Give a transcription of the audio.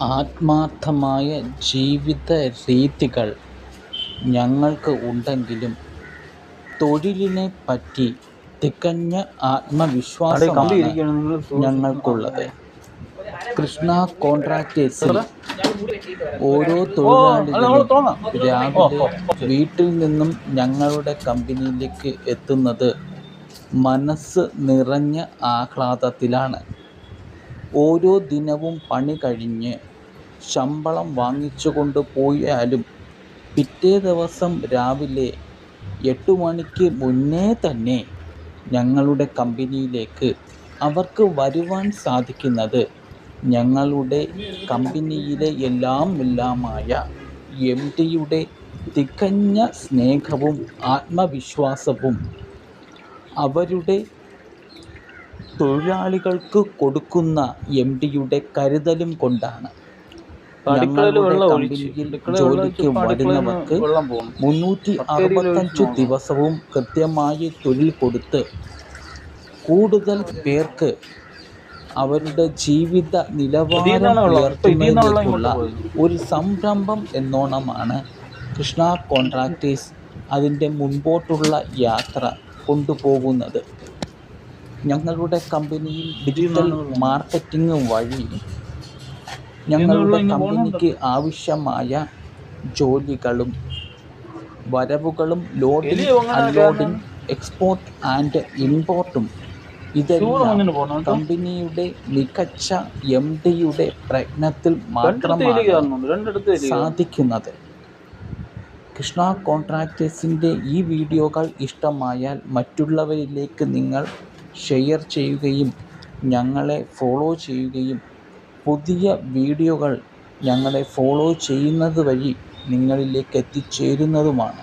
ആത്മാർത്ഥമായ ജീവിത രീതികൾ ഞങ്ങൾക്ക് ഉണ്ടെങ്കിലും തൊഴിലിനെപ്പറ്റി തികഞ്ഞ ആത്മവിശ്വാസമാണ് ഞങ്ങൾക്കുള്ളത്. കൃഷ്ണ കോൺട്രാക്ടേഴ്സിൽ ഓരോ തൊഴിലാളികളും രാവിലെ വീട്ടിൽ നിന്നും ഞങ്ങളുടെ കമ്പനിയിലേക്ക് എത്തുന്നത് മനസ്സ് നിറഞ്ഞ ആഹ്ലാദത്തിലാണ്. ഓരോ ദിനവും പണി കഴിഞ്ഞ് ശമ്പളം വാങ്ങിച്ചുകൊണ്ട് പോയാലും പിറ്റേ ദിവസം രാവിലെ 8 മണിക്ക് മുന്നേ തന്നെ ഞങ്ങളുടെ കമ്പനിയിലേക്ക് അവർക്ക് വരുവാൻ സാധിക്കുന്നത് ഞങ്ങളുടെ കമ്പനിയിലെ എല്ലാമായ MD-യുടെ തികഞ്ഞ സ്നേഹവും ആത്മവിശ്വാസവും അവരുടെ തൊഴിലാളികൾക്ക് കൊടുക്കുന്ന MD-യുടെ കരുതലും കൊണ്ടാണ്. ഞങ്ങളുടെ കമ്പനിയിൽ ജോലിക്ക് വരുന്നവർക്ക് 365 ദിവസവും കൃത്യമായി തൊഴിൽ കൊടുത്ത് കൂടുതൽ പേർക്ക് അവരുടെ ജീവിത നിലവാരം ഉയർത്തുന്നതിനുള്ള ഒരു സംരംഭം എന്നോണമാണ് കൃഷ്ണ കോൺട്രാക്ടേഴ്സ് അതിൻ്റെ മുൻപോട്ടുള്ള യാത്ര കൊണ്ടുപോകുന്നത്. ഞങ്ങളുടെ കമ്പനിയിൽ ഡിജിറ്റൽ മാർക്കറ്റിംഗ് വഴി ഞങ്ങളുടെ കമ്പനിക്ക് ആവശ്യമായ ജോലികളും വരവുകളും ലോഡിംഗ്, അൺലോഡിംഗ്, എക്സ്പോർട്ട് ആൻഡ് ഇമ്പോർട്ടും ഇതെല്ലാം കമ്പനിയുടെ മികച്ച MD-യുടെ പ്രയത്നത്തിൽ മാത്രമാണ് സാധിക്കുന്നത്. കൃഷ്ണ കോൺട്രാക്ടേഴ്സിൻ്റെ ഈ വീഡിയോകൾ ഇഷ്ടമായാൽ മറ്റുള്ളവരിലേക്ക് നിങ്ങൾ ഷെയർ ചെയ്യുകയും ഞങ്ങളെ ഫോളോ ചെയ്യുകയും പുതിയ വീഡിയോകൾ ഞങ്ങളെ ഫോളോ ചെയ്യുന്നത് വഴി നിങ്ങളിലേക്ക് എത്തിച്ചേരുന്നതുമാണ്.